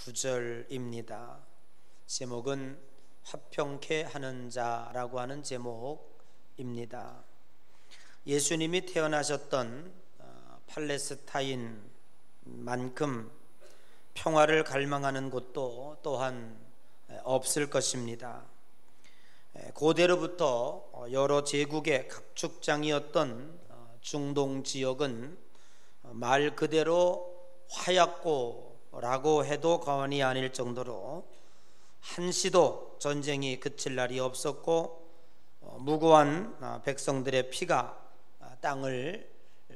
9절입니다. 제목은 화평케 하는 자라고 하는 제목입니다. 예수님이 태어나셨던 팔레스타인만큼 평화를 갈망하는 곳도 또한 없을 것입니다. 고대로부터 여러 제국의 각축장이었던 중동 지역은 말 그대로 화약고라고 해도 과언이 아닐 정도로 한시도 전쟁이 그칠 날이 없었고 무고한 백성들의 피가 땅을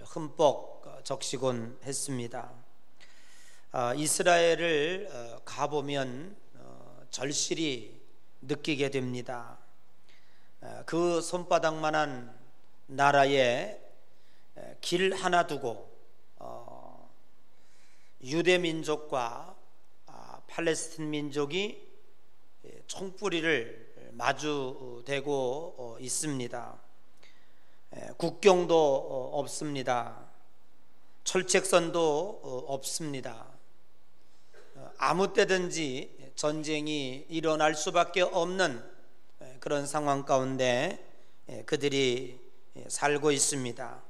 흠뻑 적시곤 했습니다. 이스라엘을 가보면 절실히 느끼게 됩니다. 그 손바닥만한 나라에 길 하나 두고 유대 민족과 팔레스틴 민족이 총뿌리를 마주대고 있습니다. 국경도 없습니다. 철책선도 없습니다. 아무 때든지 전쟁이 일어날 수밖에 없는 그런 상황 가운데 그들이 살고 있습니다.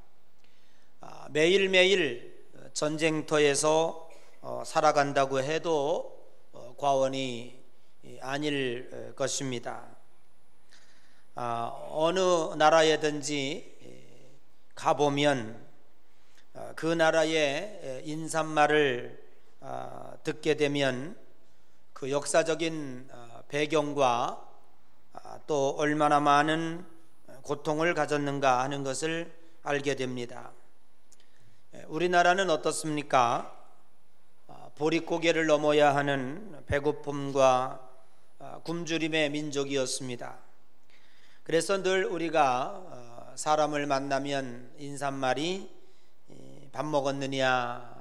매일매일 전쟁터에서 살아간다고 해도 과언이 아닐 것입니다. 어느 나라에든지 가보면 그 나라의 인사말을 듣게 되면 그 역사적인 배경과 또 얼마나 많은 고통을 가졌는가 하는 것을 알게 됩니다. 우리나라는 어떻습니까? 보릿고개를 넘어야 하는 배고픔과 굶주림의 민족이었습니다. 그래서 늘 우리가 사람을 만나면 인사말이 밥 먹었느냐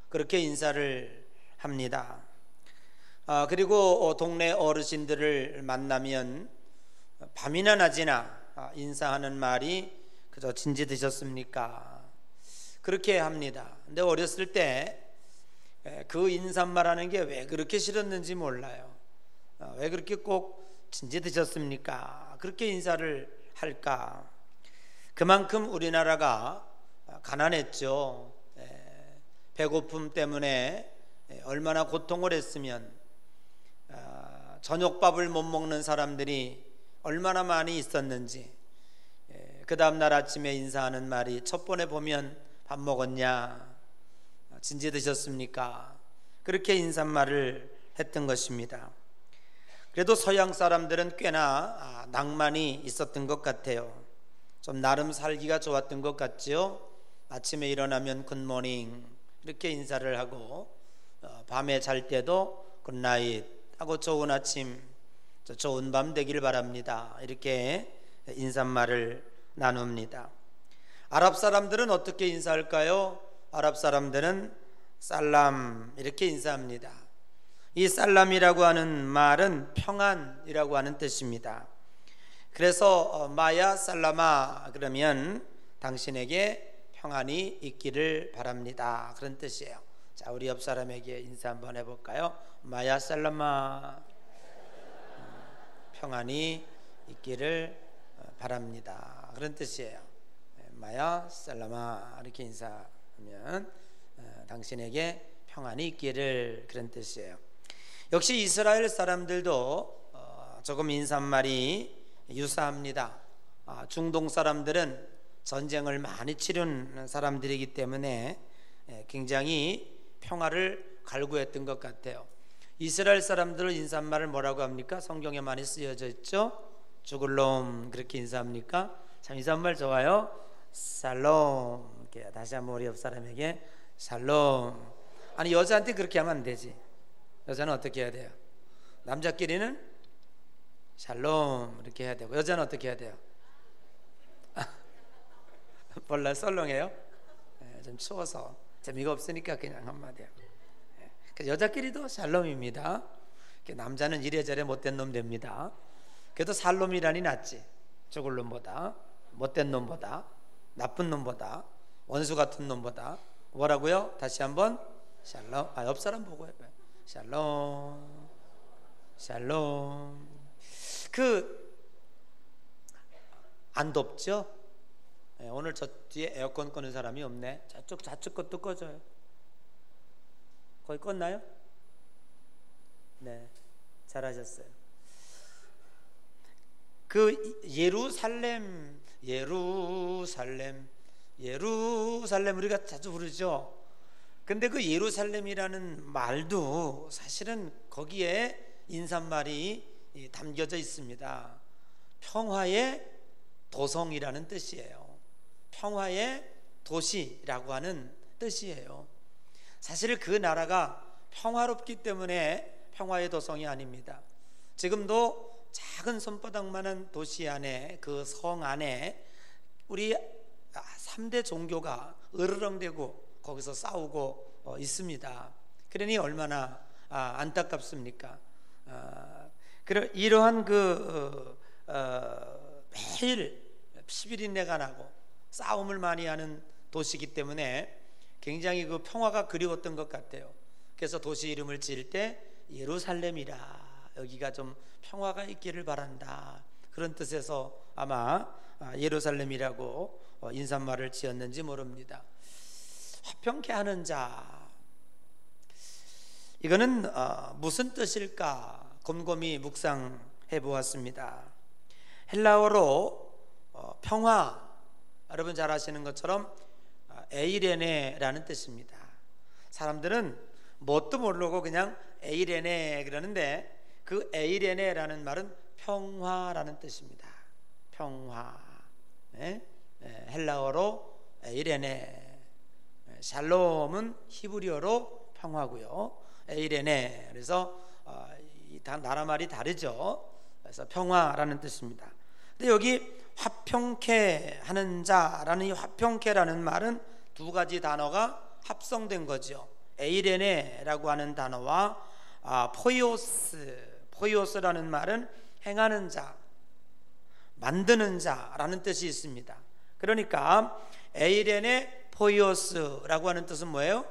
그렇게 인사를 합니다. 그리고 동네 어르신들을 만나면 밤이나 낮이나 인사하는 말이 그저 진지 드셨습니까? 그렇게 합니다. 근데 어렸을 때 그 인사말하는 게 왜 그렇게 싫었는지 몰라요. 왜 그렇게 꼭 진지 드셨습니까? 그렇게 인사를 할까? 그만큼 우리나라가 가난했죠. 배고픔 때문에 얼마나 고통을 했으면 저녁밥을 못 먹는 사람들이 얼마나 많이 있었는지. 그 다음날 아침에 인사하는 말이 첫 번에 보면 밥 먹었냐? 진지 드셨습니까? 그렇게 인사말을 했던 것입니다. 그래도 서양 사람들은 꽤나 낭만이 있었던 것 같아요. 좀 나름 살기가 좋았던 것 같죠. 아침에 일어나면 굿모닝 이렇게 인사를 하고 밤에 잘 때도 굿나잇 하고 좋은 아침, 좋은 밤 되길 바랍니다 이렇게 인사말을 나눕니다. 아랍 사람들은 어떻게 인사할까요? 아랍 사람들은 살람 이렇게 인사합니다. 이 살람이라고 하는 말은 평안이라고 하는 뜻입니다. 그래서 마야 살라마 그러면 당신에게 평안이 있기를 바랍니다 그런 뜻이에요. 자, 우리 옆 사람에게 인사 한번 해볼까요? 마야 살라마, 평안이 있기를 바랍니다 그런 뜻이에요. 마야 살라마 이렇게 인사하면 당신에게 평안이 있기를 그런 뜻이에요. 역시 이스라엘 사람들도 조금 인사말이 유사합니다. 중동 사람들은 전쟁을 많이 치른 사람들이기 때문에 굉장히 평화를 갈구했던 것 같아요. 이스라엘 사람들은 인사말을 뭐라고 합니까? 성경에 많이 쓰여져 있죠. 죽을 놈 그렇게 인사합니까? 참 인사말 좋아요. 살롬. 다시 한번 우리 옆 사람에게 살롬. 아니 여자한테 그렇게 하면 안 되지. 여자는 어떻게 해야 돼요? 남자끼리는 샬롬 이렇게 해야 되고 여자는 어떻게 해야 돼요? 몰라 썰렁해요? 좀 추워서 재미가 없으니까 그냥 한마디야. 여자끼리도 샬롬입니다. 남자는 이래저래 못된 놈 됩니다. 그래도 살롬이라니 낫지. 죽을 놈보다, 못된 놈보다, 나쁜 놈보다, 원수 같은 놈보다. 뭐라고요? 다시 한번 샬롬. 옆 사람 보고 해봐요. 샬롬, 샬롬. 안 덥죠? 네, 오늘 저 뒤에 에어컨 끄는 사람이 없네. 좌측 것도 꺼져요. 거의 껐나요? 네, 잘하셨어요. 예루살렘 우리가 자주 부르죠. 근데 그 예루살렘이라는 말도 사실은 거기에 인사말이 담겨져 있습니다. 평화의 도성이라는 뜻이에요. 평화의 도시라고 하는 뜻이에요. 사실 그 나라가 평화롭기 때문에 평화의 도성이 아닙니다. 지금도 작은 손바닥만한 도시 안에, 그 성 안에 우리 3대 종교가 으르렁대고 거기서 싸우고 있습니다. 그러니 얼마나 안타깝습니까? 이러한 매일 10일인내가 나고 싸움을 많이 하는 도시이기 때문에 굉장히 그 평화가 그리웠던 것 같아요. 그래서 도시 이름을 지을 때 예루살렘이라, 여기가 좀 평화가 있기를 바란다, 그런 뜻에서 아마 예루살렘이라고 인사말을 지었는지 모릅니다. 화평케 하는 자, 이거는 무슨 뜻일까 곰곰이 묵상해 보았습니다. 헬라어로 평화, 여러분 잘 아시는 것처럼 에이레네라는 뜻입니다. 사람들은 뭣도 모르고 그냥 에이레네 그러는데, 그 에이레네라는 말은 평화라는 뜻입니다. 평화. 헬라어로 에이레네, 샬롬은 히브리어로 평화고요. 에이레네, 그래서 다 나라 말이 다르죠. 그래서 평화라는 뜻입니다. 근데 여기 화평케 하는 자라는 이 화평케라는 말은 두 가지 단어가 합성된 거죠. 에이레네라고 하는 단어와 포이오스라는 말은 행하는 자, 만드는 자라는 뜻이 있습니다. 그러니까 에이레네 포이오스라고 하는 뜻은 뭐예요?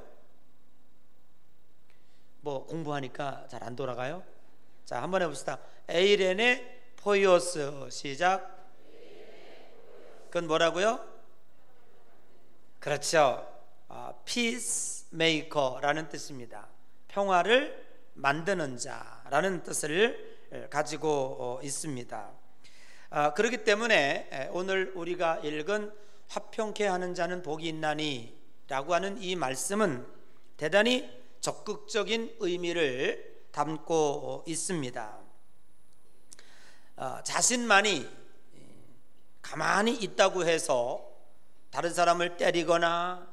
뭐 공부하니까 잘 안 돌아가요? 자, 한번 해봅시다. 에이레네 포이오스, 시작. 그건 뭐라고요? 그렇죠. 피스메이커라는 뜻입니다. 평화를 만드는 자라는 뜻을 가지고 있습니다. 그렇기 때문에 오늘 우리가 읽은 화평케 하는 자는 복이 있나니 라고 하는 이 말씀은 대단히 적극적인 의미를 담고 있습니다. 자신만이 가만히 있다고 해서 다른 사람을 때리거나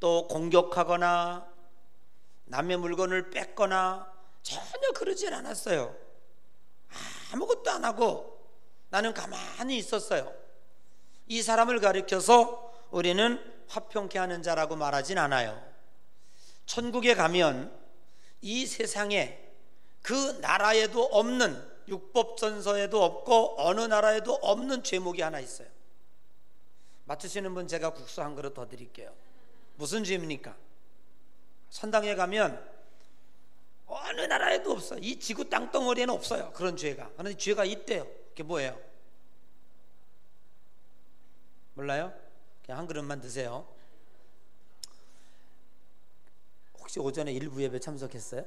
또 공격하거나 남의 물건을 뺏거나 전혀 그러질 않았어요. 아무것도 안 하고 나는 가만히 있었어요. 이 사람을 가리켜서 우리는 화평케 하는 자라고 말하진 않아요. 천국에 가면 이 세상에 그 나라에도 없는, 율법전서에도 없고 어느 나라에도 없는 죄목이 하나 있어요. 맞추시는 분 제가 국수 한 그릇 더 드릴게요. 무슨 죄입니까? 선당에 가면 어느 나라에도 없어요. 이 지구 땅덩어리에는 없어요, 그런 죄가. 그런데 죄가 있대요. 그게 뭐예요? 몰라요? 그냥 한 그릇만 드세요. 혹시 오전에 일부 예배 참석했어요?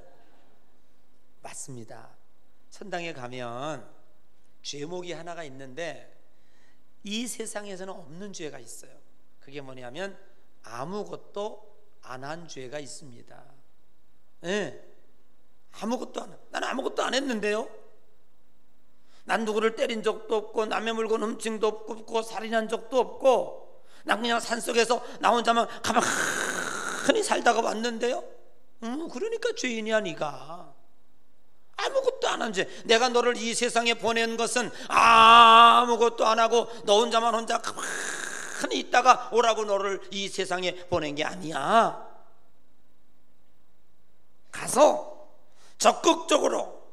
맞습니다. 천당에 가면 죄목이 하나가 있는데 이 세상에서는 없는 죄가 있어요. 그게 뭐냐면 아무것도 안 한 죄가 있습니다. 아무것도 안, 나는 아무것도 안 했는데요. 난 누구를 때린 적도 없고 남의 물건 훔친 적도 없고 살인한 적도 없고 난 그냥 산속에서 나 혼자만 가만히 살다가 왔는데요. 그러니까 죄인이야 네가. 아무것도 안 한 죄. 내가 너를 이 세상에 보낸 것은 아무것도 안 하고 너 혼자 가만히 있다가 오라고 너를 이 세상에 보낸 게 아니야. 가서 적극적으로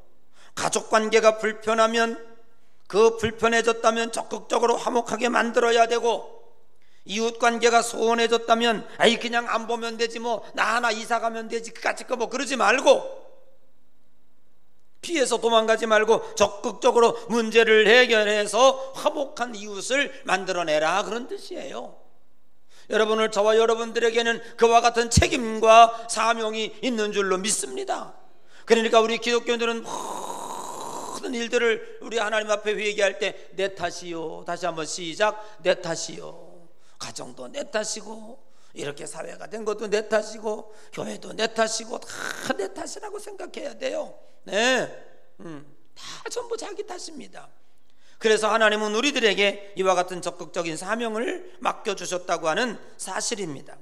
가족관계가 불편하면, 그 불편해졌다면 적극적으로 화목하게 만들어야 되고, 이웃관계가 소원해졌다면 아이 그냥 안 보면 되지 뭐 나 하나 이사 가면 되지 그까짓 거 뭐 그러지 말고, 피해서 도망가지 말고 적극적으로 문제를 해결해서 화목한 이웃을 만들어내라, 그런 뜻이에요. 여러분을, 저와 여러분들에게는 그와 같은 책임과 사명이 있는 줄로 믿습니다. 그러니까 우리 기독교인들은 모든 일들을 우리 하나님 앞에 회개할 때 내 탓이요, 다시 한번 시작, 내 탓이요. 가정도 내 탓이고, 이렇게 사회가 된 것도 내 탓이고, 교회도 내 탓이고, 다 내 탓이라고 생각해야 돼요. 네, 다 전부 자기 탓입니다. 그래서 하나님은 우리들에게 이와 같은 적극적인 사명을 맡겨주셨다고 하는 사실입니다.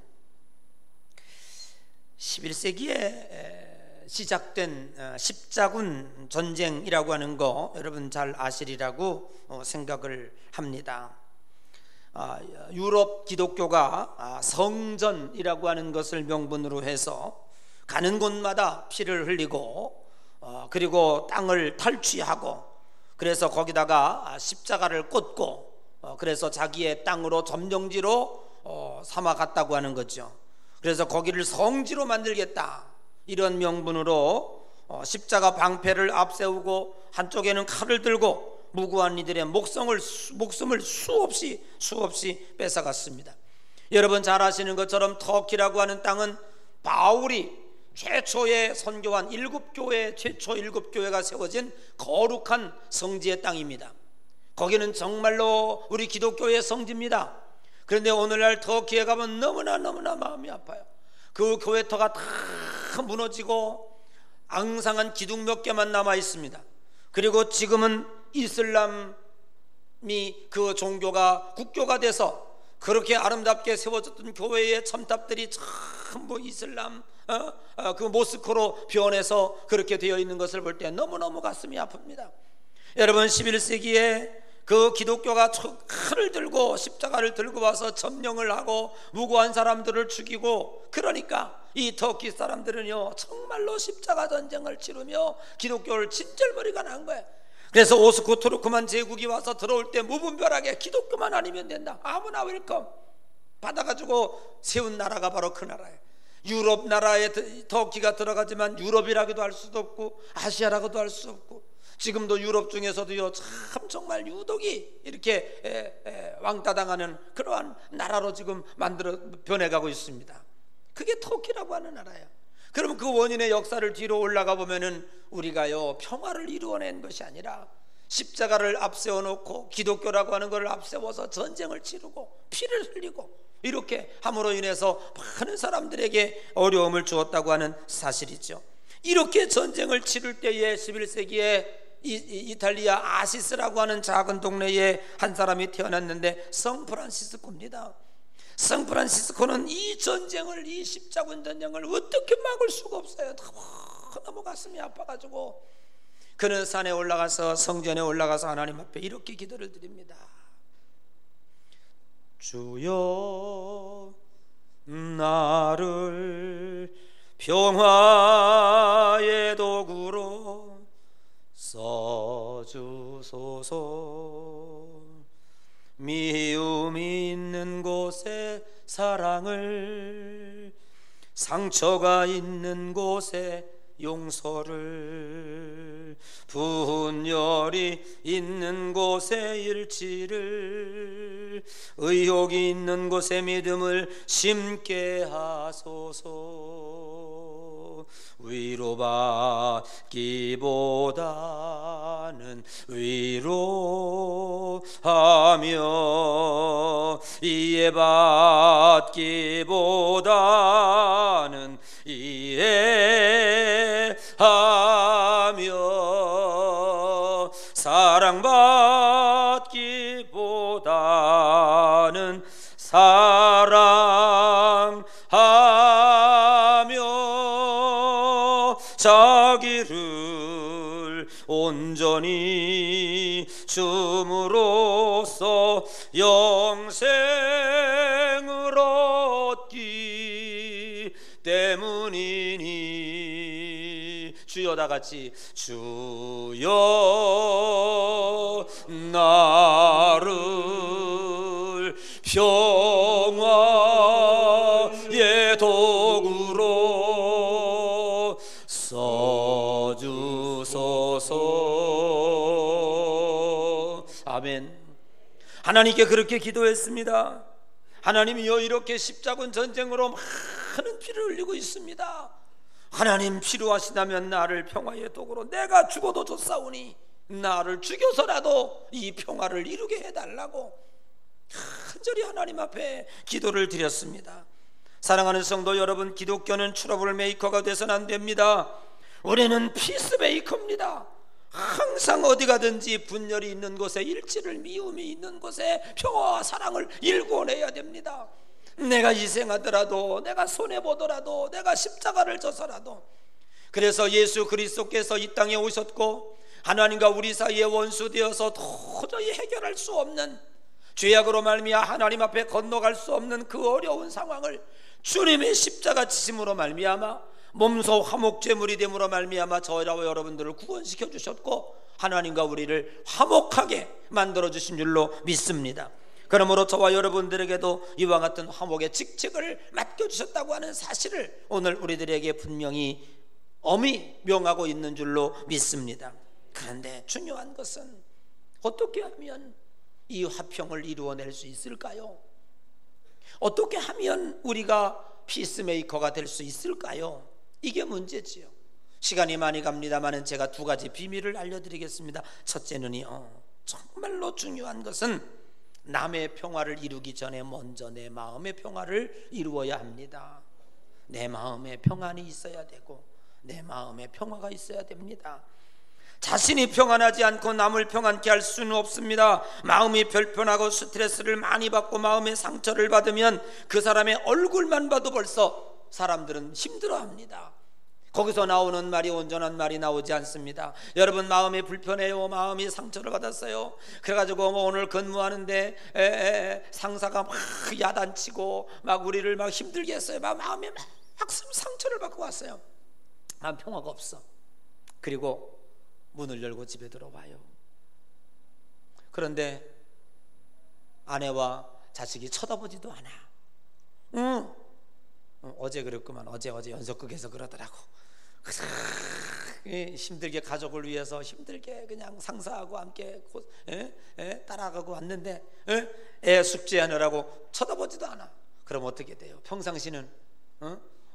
11세기에 시작된 십자군 전쟁이라고 하는 거 여러분 잘 아시리라고 생각을 합니다. 유럽 기독교가 성전이라고 하는 것을 명분으로 해서 가는 곳마다 피를 흘리고 그리고 땅을 탈취하고, 그래서 거기다가 십자가를 꽂고 그래서 자기의 땅으로 점령지로 삼아갔다고 하는 거죠. 그래서 거기를 성지로 만들겠다, 이런 명분으로 십자가 방패를 앞세우고 한쪽에는 칼을 들고 무고한 이들의 목숨을 수없이 뺏어갔습니다. 여러분 잘 아시는 것처럼 터키라고 하는 땅은 바울이 최초의 선교한 최초 7교회가 세워진 거룩한 성지의 땅입니다. 거기는 정말로 우리 기독교의 성지입니다. 그런데 오늘날 터키에 가면 너무나 마음이 아파요. 그 교회터가 다 무너지고 앙상한 기둥 몇 개만 남아 있습니다. 그리고 지금은 이슬람이 그 종교가 국교가 돼서 그렇게 아름답게 세워졌던 교회의 첨탑들이 전부 이슬람 그 모스크로 변해서 그렇게 되어 있는 것을 볼 때 너무너무 가슴이 아픕니다. 여러분 11세기에 그 기독교가 칼을 들고 십자가를 들고 와서 점령을 하고 무고한 사람들을 죽이고, 그러니까 이 터키 사람들은요 정말로 십자가 전쟁을 치르며 기독교를 진절머리가 난 거예요. 그래서 오스쿠 투르크만 제국이 와서 들어올 때 무분별하게 기독교만 아니면 된다, 아무나 웰컴 받아가지고 세운 나라가 바로 그 나라예요. 유럽 나라에 터키가 들어가지만 유럽이라고도 할 수도 없고 아시아라고도 할 수 없고, 지금도 유럽 중에서도요 참 정말 유독이 이렇게 왕따당하는 그러한 나라로 지금 변해가고 있습니다. 그게 터키라고 하는 나라예요. 그럼 그 원인의 역사를 뒤로 올라가 보면은 우리가요 평화를 이루어낸 것이 아니라 십자가를 앞세워 놓고 기독교라고 하는 것을 앞세워서 전쟁을 치르고 피를 흘리고 이렇게 함으로 인해서 많은 사람들에게 어려움을 주었다고 하는 사실이죠. 이렇게 전쟁을 치를 때에 11세기에 이탈리아 아시스라고 하는 작은 동네에 한 사람이 태어났는데 성프란시스코입니다. 성프란시스코는 이 전쟁을, 이 십자군 전쟁을 어떻게 막을 수가 없어요. 너무 가슴이 아파가지고 그는 산에 올라가서, 성전에 올라가서 하나님 앞에 이렇게 기도를 드립니다. 주여 나를 평화의 도구로 써주소서. 미움 있는 곳에 사랑을, 상처가 있는 곳에 용서를, 분열이 있는 곳에 일치를, 의혹이 있는 곳에 믿음을 심게 하소서. 위로받기보다는 위로하며, 이해받기보다는 이해하며, 사랑받기보다는 사랑하며, 자기를 온전히 줌으로써 영생을 얻기 때문이니. 주여, 다 같이 주여 나를 평화의 써주소서. 아멘. 하나님께 그렇게 기도했습니다. 하나님이여, 이렇게 십자군 전쟁으로 많은 피를 흘리고 있습니다. 하나님, 필요하시다면 나를 평화의 도구로, 내가 죽어도 좋사오니 나를 죽여서라도 이 평화를 이루게 해달라고 간절히 하나님 앞에 기도를 드렸습니다. 사랑하는 성도 여러분, 기독교는 트러블 메이커가 돼서는 안 됩니다. 우리는 피스메이커입니다. 항상 어디 가든지 분열이 있는 곳에, 일치를, 미움이 있는 곳에 평화와 사랑을 일궈내야 됩니다. 내가 희생하더라도, 내가 손해보더라도, 내가 십자가를 져서라도. 그래서 예수 그리스도께서 이 땅에 오셨고 하나님과 우리 사이에 원수 되어서 도저히 해결할 수 없는, 죄악으로 말미암아 하나님 앞에 건너갈 수 없는 그 어려운 상황을 주님의 십자가 지심으로 말미암아, 몸소 화목제물이 됨으로 말미암아 저희와 여러분들을 구원시켜 주셨고 하나님과 우리를 화목하게 만들어 주신 줄로 믿습니다. 그러므로 저와 여러분들에게도 이와 같은 화목의 직책을 맡겨주셨다고 하는 사실을 오늘 우리들에게 분명히 엄히 명하고 있는 줄로 믿습니다. 그런데 중요한 것은 어떻게 하면 이 화평을 이루어낼 수 있을까요? 어떻게 하면 우리가 피스메이커가 될 수 있을까요? 이게 문제지요. 시간이 많이 갑니다만 제가 두 가지 비밀을 알려드리겠습니다. 첫째는요, 정말로 중요한 것은 남의 평화를 이루기 전에 먼저 내 마음의 평화를 이루어야 합니다. 내 마음에 평안이 있어야 되고 내 마음에 평화가 있어야 됩니다. 자신이 평안하지 않고 남을 평안케 할 수는 없습니다. 마음이 불편하고 스트레스를 많이 받고 마음의 상처를 받으면 그 사람의 얼굴만 봐도 벌써 사람들은 힘들어합니다. 거기서 나오는 말이 온전한 말이 나오지 않습니다. 여러분, 마음이 불편해요, 마음이 상처를 받았어요. 그래가지고 오늘 근무하는데 상사가 막 야단치고 막 우리를 막 힘들게 했어요. 막 마음에 막 상처를 받고 왔어요. 난 평화가 없어. 그리고 문을 열고 집에 들어와요. 그런데 아내와 자식이 쳐다보지도 않아. 어제 그랬구만. 어제 연속극에서 그러더라고. 힘들게 가족을 위해서 힘들게 그냥 상사하고 함께 따라가고 왔는데 애 숙제하느라고 쳐다보지도 않아. 그럼 어떻게 돼요? 평상시는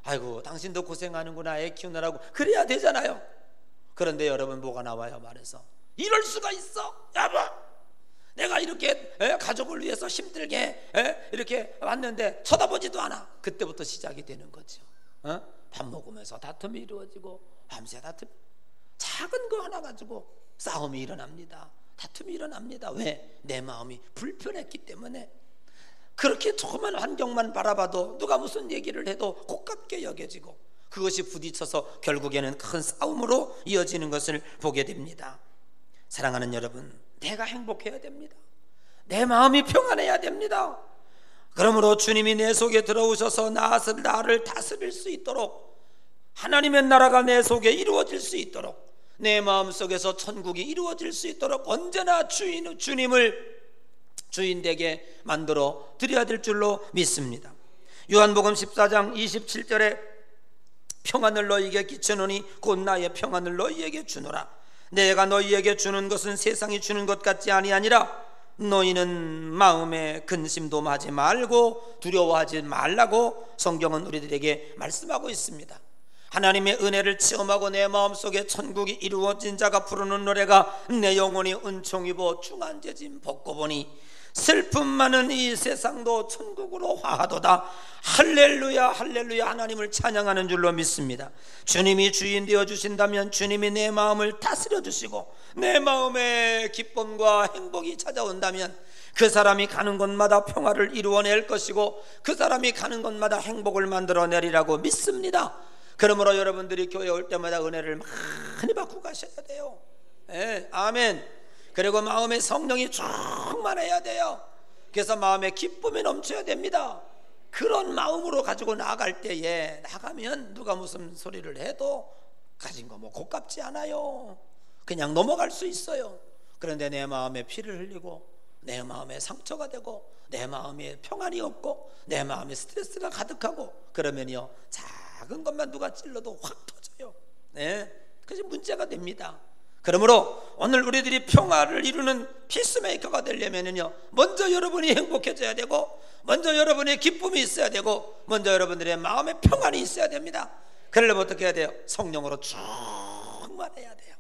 아이고 당신도 고생하는구나, 애 키우느라고 그래야 되잖아요. 그런데 여러분, 뭐가 나와요? 말해서 이럴 수가 있어? 여보, 내가 이렇게 가족을 위해서 힘들게 이렇게 왔는데 쳐다보지도 않아. 그때부터 시작이 되는 거죠. 밥 먹으면서 다툼이 이루어지고 밤새 다툼, 작은 거 하나 가지고 싸움이 일어납니다. 다툼이 일어납니다. 왜? 내 마음이 불편했기 때문에. 그렇게 조그만 환경만 바라봐도 누가 무슨 얘기를 해도 고깝게 여겨지고 그것이 부딪혀서 결국에는 큰 싸움으로 이어지는 것을 보게 됩니다. 사랑하는 여러분, 내가 행복해야 됩니다. 내 마음이 평안해야 됩니다. 그러므로 주님이 내 속에 들어오셔서 나를 다스릴 수 있도록, 하나님의 나라가 내 속에 이루어질 수 있도록, 내 마음속에서 천국이 이루어질 수 있도록 언제나 주님을 주인되게 만들어 드려야 될 줄로 믿습니다. 요한복음 14장 27절에 평안을 너희에게 끼치노니 곧 나의 평안을 너희에게 주노라. 내가 너희에게 주는 것은 세상이 주는 것 같지 아니하니라. 너희는 마음에 근심도 하지 말고 두려워하지 말라고 성경은 우리들에게 말씀하고 있습니다. 하나님의 은혜를 체험하고 내 마음속에 천국이 이루어진 자가 부르는 노래가 내 영혼이 은총 입어 중한제짐 벗고 보니 슬픔 많은 이 세상도 천국으로 화하도다. 할렐루야 할렐루야. 하나님을 찬양하는 줄로 믿습니다. 주님이 주인 되어 주신다면 주님이 내 마음을 다스려 주시고 내 마음에 기쁨과 행복이 찾아온다면 그 사람이 가는 곳마다 평화를 이루어낼 것이고 그 사람이 가는 곳마다 행복을 만들어내리라고 믿습니다. 그러므로 여러분들이 교회 올 때마다 은혜를 많이 받고 가셔야 돼요. 아멘. 그리고 마음에 성령이 충만해야 돼요. 그래서 마음에 기쁨이 넘쳐야 됩니다. 그런 마음으로 가지고 나갈 때에 나가면 누가 무슨 소리를 해도 가진 거 뭐 고깝지 않아요. 그냥 넘어갈 수 있어요. 그런데 내 마음에 피를 흘리고 내 마음에 상처가 되고 내 마음에 평안이 없고 내 마음에 스트레스가 가득하고 그러면요, 작은 것만 누가 찔러도 확 터져요. 네, 그래서 문제가 됩니다. 그러므로 오늘 우리들이 평화를 이루는 피스메이커가 되려면요, 먼저 여러분이 행복해져야 되고, 먼저 여러분의 기쁨이 있어야 되고, 먼저 여러분들의 마음의 평안이 있어야 됩니다. 그러려면 어떻게 해야 돼요? 성령으로 충만해야 돼요.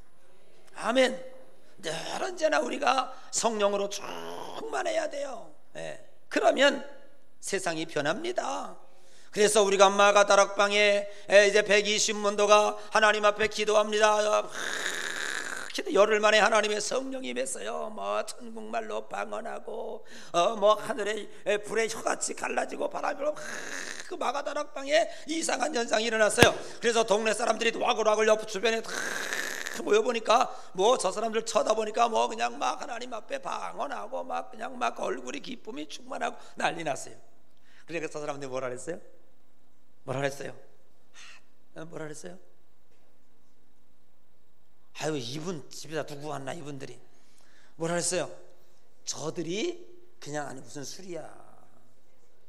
아멘. 늘 언제나 우리가 성령으로 충만해야 돼요. 네. 그러면 세상이 변합니다. 그래서 우리가 마가 다락방에 이제 120문도가 하나님 앞에 기도합니다. 열흘 만에 하나님의 성령이 임했어요. 뭐 천국말로 방언하고 뭐 하늘의 불의 혀같이 갈라지고 바람이 불고 그 마가다락방에 이상한 현상이 일어났어요. 그래서 동네 사람들이 와글와글 옆 주변에 모여보니까 뭐 저 사람들 쳐다보니까 뭐 그냥 막 하나님 앞에 방언하고 막 그냥 막 얼굴이 기쁨이 충만하고 난리 났어요. 그러니까 저 사람들이 뭐라 그랬어요? 뭐라 그랬어요? 아유, 이분 집에다 두고 왔나, 이분들이 뭐라 그랬어요? 저들이 그냥, 아니 무슨 술이야,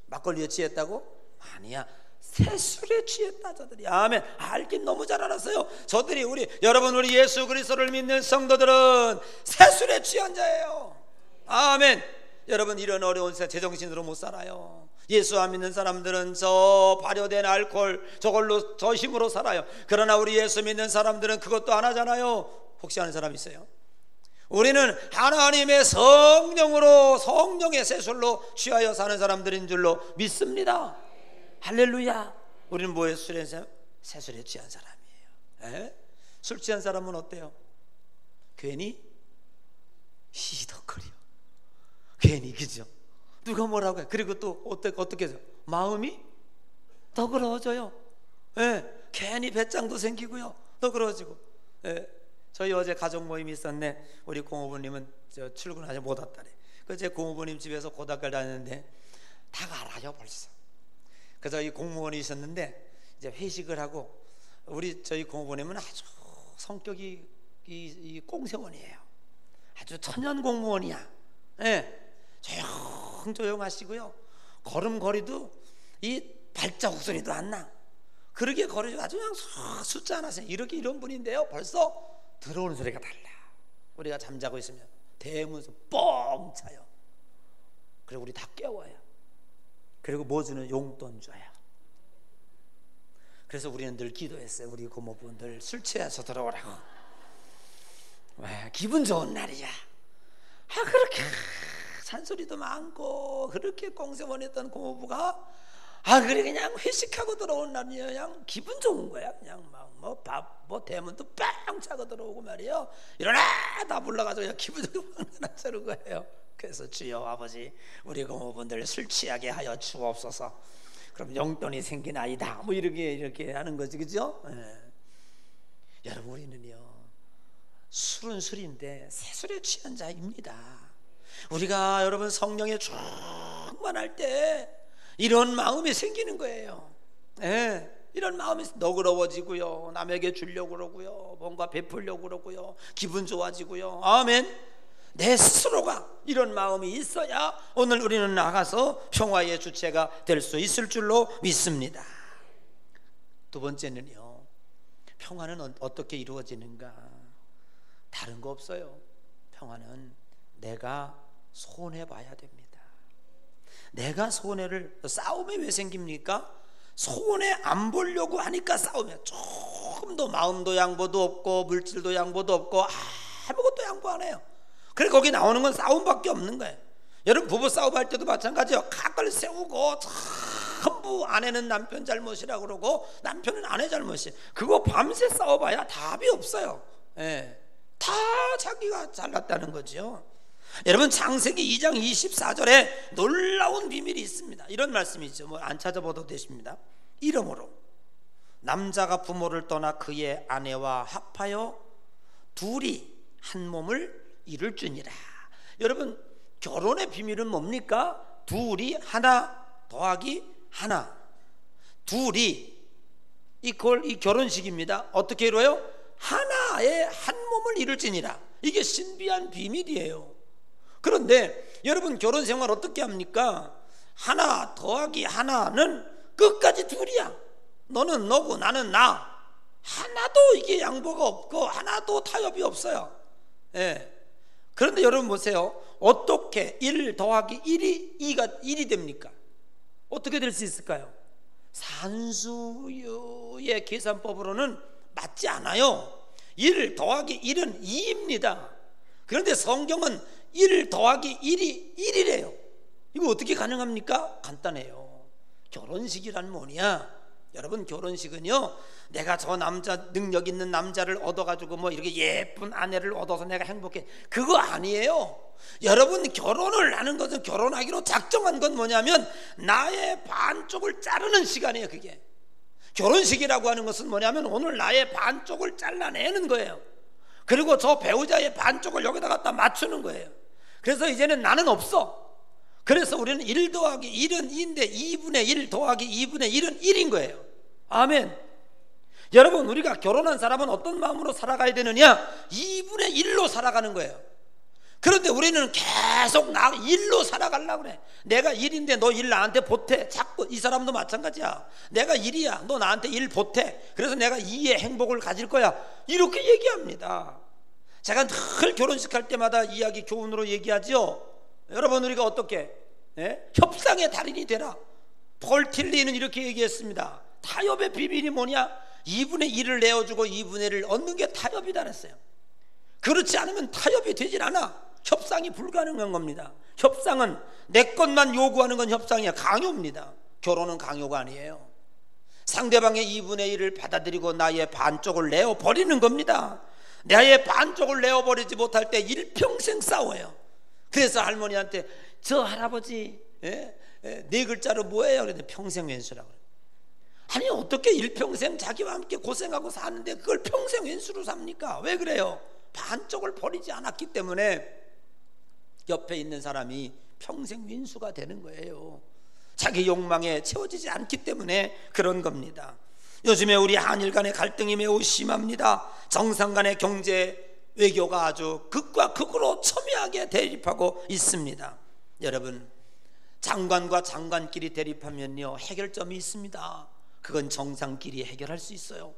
막걸리에 취했다고? 아니야, 새술에 취했다 저들이. 아멘. 알긴 너무 잘 알았어요. 저들이 여러분 우리 예수 그리스도를 믿는 성도들은 새술에 취한 자예요. 아멘. 여러분 이런 어려운 세상 제정신으로 못 살아요. 예수 안 믿는 사람들은 저 발효된 알코올 저걸로 저 힘으로 살아요. 그러나 우리 예수 믿는 사람들은 그것도 안 하잖아요. 혹시 아는 사람 있어요? 우리는 하나님의 성령으로, 성령의 세술로 취하여 사는 사람들인 줄로 믿습니다. 할렐루야. 우리는 뭐에 세술에 취한 사람이에요. 술 취한 사람은 어때요? 괜히 히덕거려. 괜히, 그죠? 누가 뭐라고 해. 그리고 또 어떻게 해서 마음이 더 그러워져요. 괜히 배짱도 생기고요, 더 그러워지고. 저희 어제 가족 모임이 있었네. 우리 공호부님은 출근하지 못 왔다래. 제 공호부님 집에서 고등학교를 다녔는데 다 알아요 벌써. 그래서 이 공무원이셨는데 이제 회식을 하고, 저희 공무원님은 아주 성격이 이 꽁세원이에요. 아주 천연 공무원이야. 조용하시고요. 걸음걸이도 이 발자국 소리도 안 나. 그러게 거리죠. 아주 그냥 숫자 하나 세요. 이런 분인데요, 벌써 들어오는 소리가 달라. 우리가 잠자고 있으면 대문에서 뻥 차요. 그리고 우리 다 깨워요. 그리고 뭐 주는 용돈 줘요. 그래서 우리는 늘 기도했어요. 우리 고모부들 술 취해서 들어오라고. 왜? 기분 좋은 날이야. 그렇게 잔소리도 많고 그렇게 꽁세원했던 고모부가 그래 그냥 회식하고 들어온 날이에요. 그냥 기분 좋은 거야. 그냥 막 뭐 밥 뭐 대문도 빵 차고 들어오고 말이에요. 일어나 다 불러가지고 그냥 기분 좋게 만나는 거예요. 그래서 주여 아버지, 우리 고모분들 술 취하게 하여 주옵소서. 그럼 용돈이 생기나이다. 뭐 이렇게 하는 거지, 그죠? 여러분 우리는요, 술은 술인데 새술에 취한 자입니다. 우리가 여러분 성령에 충만할 때 이런 마음이 생기는 거예요. 이런 마음이 너그러워지고요, 남에게 주려고 그러고요, 뭔가 베풀려고 그러고요, 기분 좋아지고요. 아멘. 내 스스로가 이런 마음이 있어야 오늘 우리는 나가서 평화의 주체가 될 수 있을 줄로 믿습니다. 두 번째는요, 평화는 어떻게 이루어지는가? 다른 거 없어요. 평화는 내가 손해봐야 됩니다. 내가 싸움이 왜 생깁니까? 손해 안 보려고 하니까 싸우면 조금도 마음도 양보도 없고 물질도 양보도 없고 아무것도 양보 안 해요. 그래 거기 나오는 건 싸움밖에 없는 거예요. 여러분 부부 싸움할 때도 마찬가지예요. 각을 세우고 전부 아내는 남편 잘못이라고 그러고 남편은 아내 잘못이에요. 그거 밤새 싸워봐야 답이 없어요. 다 자기가 잘났다는 거죠. 여러분 창세기 2장 24절에 놀라운 비밀이 있습니다. 이런 말씀이 있죠. 뭐 안 찾아봐도 되십니다. 이러므로 남자가 부모를 떠나 그의 아내와 합하여 둘이 한 몸을 이룰지니라. 여러분 결혼의 비밀은 뭡니까? 둘이 하나 더하기 하나. 둘이 이 결혼식입니다. 어떻게 이루어요? 하나의 한 몸을 이룰지니라. 이게 신비한 비밀이에요. 그런데 여러분 결혼 생활 어떻게 합니까? 하나 더하기 하나는 끝까지 둘이야. 너는 너고 나는 나. 하나도 이게 양보가 없고 하나도 타협이 없어요. 예. 그런데 여러분 보세요. 어떻게 1 더하기 1이 2가 1이 됩니까? 어떻게 될 수 있을까요? 산수의 계산법으로는 맞지 않아요. 1 더하기 1은 2입니다. 그런데 성경은 1 더하기 1이 1이래요. 이거 어떻게 가능합니까? 간단해요. 결혼식이란 뭐냐? 여러분, 결혼식은요, 내가 저 남자, 능력 있는 남자를 얻어가지고 뭐 이렇게 예쁜 아내를 얻어서 내가 행복해, 그거 아니에요. 여러분, 결혼을 하는 것은, 결혼하기로 작정한 건 뭐냐면 나의 반쪽을 자르는 시간이에요. 그게 결혼식이라고 하는 것은 뭐냐면 오늘 나의 반쪽을 잘라내는 거예요. 그리고 저 배우자의 반쪽을 여기다 갖다 맞추는 거예요. 그래서 이제는 나는 없어. 그래서 우리는 1 더하기 1은 2인데 2분의 1 더하기 2분의 1은 1인 거예요. 아멘. 여러분, 우리가 결혼한 사람은 어떤 마음으로 살아가야 되느냐? 2분의 1로 살아가는 거예요. 그런데 우리는 계속 나 1로 살아가려고 그래. 내가 1인데 너 1 나한테 보태. 자꾸. 이 사람도 마찬가지야. 내가 1이야, 너 나한테 1 보태. 그래서 내가 2의 행복을 가질 거야. 이렇게 얘기합니다. 제가 늘 결혼식 할 때마다 이야기 교훈으로 얘기하죠. 여러분, 우리가 어떻게 협상의 달인이 되라. 폴 틸리는 이렇게 얘기했습니다. 타협의 비밀이 뭐냐? 2분의 1을 내어주고 2분의 1을 얻는 게 타협이다 그랬어요. 그렇지 않으면 타협이 되질 않아. 협상이 불가능한 겁니다. 협상은 내 것만 요구하는 건 협상이야. 강요입니다. 결혼은 강요가 아니에요. 상대방의 2분의 1을 받아들이고 나의 반쪽을 내어버리는 겁니다. 나의 반쪽을 내어버리지 못할 때 일평생 싸워요. 그래서 할머니한테, 저 할아버지 네 글자로 뭐예요? 그랬더니 평생 왼수라고 그래요. 아니, 어떻게 일평생 자기와 함께 고생하고 사는데 그걸 평생 왼수로 삽니까? 왜 그래요? 반쪽을 버리지 않았기 때문에 옆에 있는 사람이 평생 왼수가 되는 거예요. 자기 욕망에 채워지지 않기 때문에 그런 겁니다. 요즘에 우리 한일 간의 갈등이 매우 심합니다. 정상 간의 경제 외교가 아주 극과 극으로 첨예하게 대립하고 있습니다. 여러분, 장관과 장관끼리 대립하면요, 해결점이 있습니다. 그건 정상끼리 해결할 수 있어요.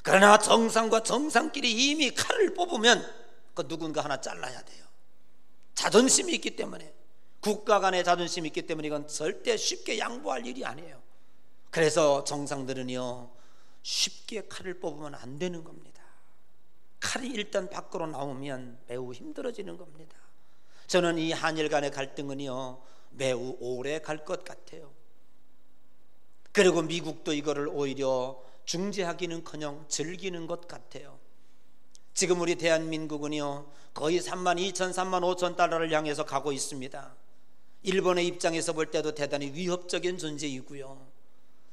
그러나 정상과 정상끼리 이미 칼을 뽑으면 그 누군가 하나 잘라야 돼요. 자존심이 있기 때문에, 국가 간의 자존심이 있기 때문에 이건 절대 쉽게 양보할 일이 아니에요. 그래서 정상들은요, 쉽게 칼을 뽑으면 안 되는 겁니다. 칼이 일단 밖으로 나오면 매우 힘들어지는 겁니다. 저는 이 한일 간의 갈등은요, 매우 오래 갈 것 같아요. 그리고 미국도 이거를 오히려 중재하기는커녕 즐기는 것 같아요. 지금 우리 대한민국은요, 거의 32,000, 35,000달러를 향해서 가고 있습니다. 일본의 입장에서 볼 때도 대단히 위협적인 존재이고요.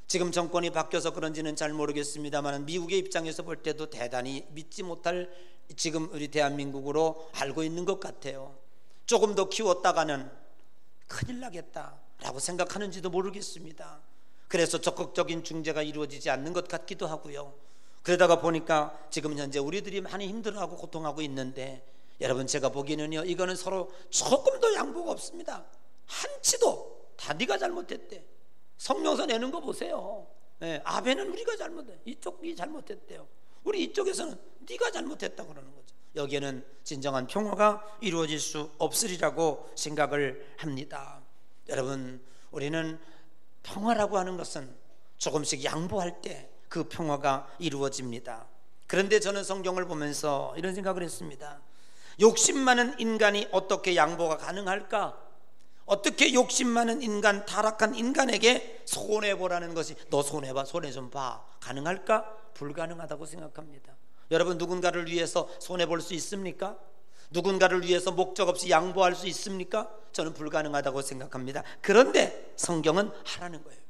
지금 정권이 바뀌어서 그런지는 잘 모르겠습니다만 미국의 입장에서 볼 때도 대단히 믿지 못할 지금 우리 대한민국으로 알고 있는 것 같아요. 조금 더 키웠다가는 큰일 나겠다라고 생각하는지도 모르겠습니다. 그래서 적극적인 중재가 이루어지지 않는 것 같기도 하고요. 그러다가 보니까 지금 현재 우리들이 많이 힘들어하고 고통하고 있는데, 여러분, 제가 보기에는요, 이거는 서로 조금 더 양보가 없습니다. 한치도. 다 네가 잘못했대. 성명서 내는 거 보세요. 아베는 우리가 잘못해, 이쪽이 잘못했대요. 우리 이쪽에서는 네가 잘못했다 그러는 거죠. 여기에는 진정한 평화가 이루어질 수 없으리라고 생각을 합니다. 여러분, 우리는 평화라고 하는 것은 조금씩 양보할 때 그 평화가 이루어집니다. 그런데 저는 성경을 보면서 이런 생각을 했습니다. 욕심 많은 인간이 어떻게 양보가 가능할까? 어떻게 욕심 많은 인간, 타락한 인간에게 손해보라는 것이, 너 손해봐, 손해 좀 봐, 가능할까? 불가능하다고 생각합니다. 여러분, 누군가를 위해서 손해볼 수 있습니까? 누군가를 위해서 목적 없이 양보할 수 있습니까? 저는 불가능하다고 생각합니다. 그런데 성경은 하라는 거예요.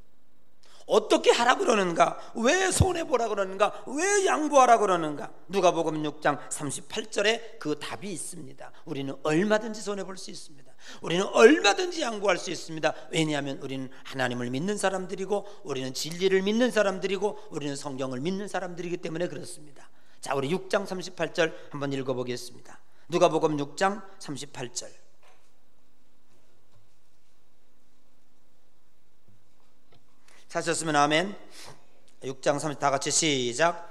어떻게 하라 그러는가? 왜 손해보라 그러는가? 왜 양보하라 그러는가? 누가복음 6장 38절에 그 답이 있습니다. 우리는 얼마든지 손해볼 수 있습니다. 우리는 얼마든지 양보할 수 있습니다. 왜냐하면 우리는 하나님을 믿는 사람들이고, 우리는 진리를 믿는 사람들이고, 우리는 성경을 믿는 사람들이기 때문에 그렇습니다. 자, 우리 6장 38절 한번 읽어보겠습니다. 누가복음 6장 38절. 찾으셨으면 아멘. 6장 30 다 같이 시작.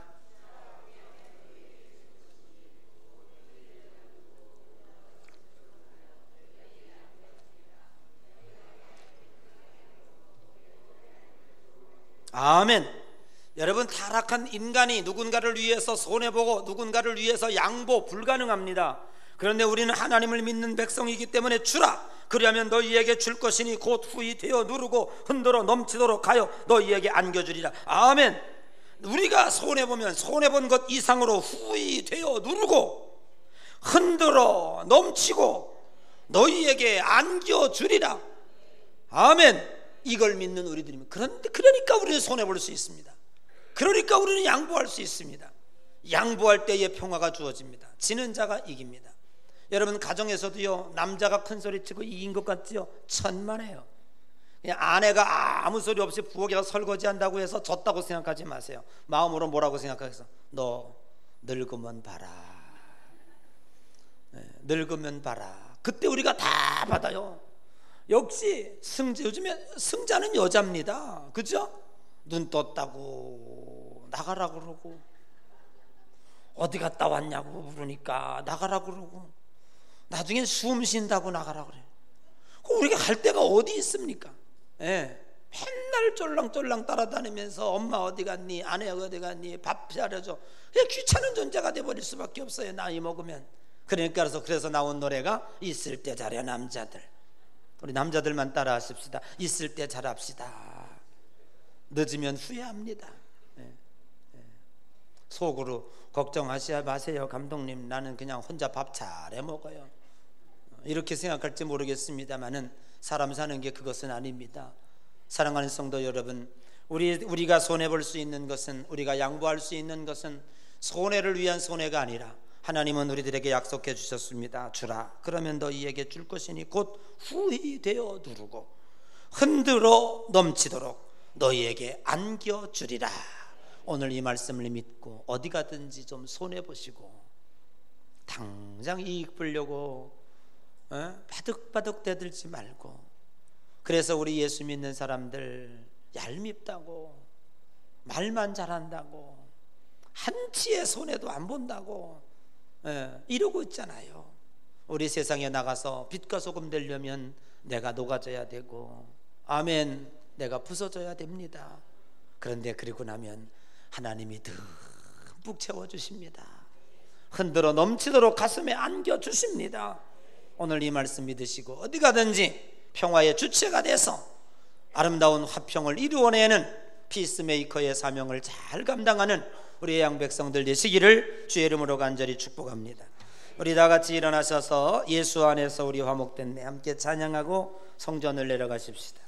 아멘. 여러분, 타락한 인간이 누군가를 위해서 손해보고 누군가를 위해서 양보 불가능합니다. 그런데 우리는 하나님을 믿는 백성이기 때문에 주라, 그리하면 너희에게 줄 것이니 곧 후히 되어 누르고 흔들어 넘치도록 하여 너희에게 안겨주리라. 아멘. 우리가 손해보면 손해본 것 이상으로 후히 되어 누르고 흔들어 넘치고 너희에게 안겨주리라. 아멘. 이걸 믿는 우리들입니다. 그러니까 우리는 손해볼 수 있습니다. 그러니까 우리는 양보할 수 있습니다. 양보할 때에 평화가 주어집니다. 지는 자가 이깁니다. 여러분, 가정에서도요, 남자가 큰 소리치고 이긴 것 같지요? 천만에요. 그냥 아내가 아무 소리 없이 부엌에서 설거지한다고 해서 졌다고 생각하지 마세요. 마음으로 뭐라고 생각해서, 너 늙으면 봐라. 늙으면 봐라. 그때 우리가 다 받아요. 역시 요즘에 승자는 여자입니다. 그죠? 눈 떴다고 나가라 그러고, 어디 갔다 왔냐고 물으니까 나가라 그러고, 나중엔 숨 쉰다고 나가라 그래요. 우리가 갈 데가 어디 있습니까? 맨날 쫄랑쫄랑 따라다니면서 엄마 어디 갔니? 아내 어디 갔니? 밥 차려줘. 그냥 귀찮은 존재가 돼버릴 수밖에 없어요, 나이 먹으면. 그래서 나온 노래가 있을 때 잘해 남자들. 우리 남자들만 따라 하십시다. 있을 때 잘합시다. 늦으면 후회합니다. 속으로 걱정하지 마세요. 감독님, 나는 그냥 혼자 밥 잘해 먹어요. 이렇게 생각할지 모르겠습니다만은 사람 사는 게 그것은 아닙니다. 사랑하는 성도 여러분, 우리가 손해볼 수 있는 것은, 우리가 양보할 수 있는 것은 손해를 위한 손해가 아니라 하나님은 우리들에게 약속해 주셨습니다. 주라, 그러면 너희에게 줄 것이니 곧 후히 되어 누르고 흔들어 넘치도록 너희에게 안겨주리라. 오늘 이 말씀을 믿고 어디 가든지 좀 손해보시고 당장 이익 보려고 바득바득 대들지 말고, 그래서 우리 예수 믿는 사람들 얄밉다고, 말만 잘한다고, 한치의 손해도 안 본다고 이러고 있잖아요. 우리 세상에 나가서 빛과 소금 되려면 내가 녹아져야 되고, 아멘, 내가 부서져야 됩니다. 그런데 그리고 나면 하나님이 듬뿍 채워주십니다. 흔들어 넘치도록 가슴에 안겨주십니다. 오늘 이 말씀 믿으시고 어디 가든지 평화의 주체가 돼서 아름다운 화평을 이루어내는 피스메이커의 사명을 잘 감당하는 우리의 양백성들 되시기를 주의 이름으로 간절히 축복합니다. 우리 다 같이 일어나셔서 예수 안에서 우리 화목된 내 함께 찬양하고 성전을 내려가십시다.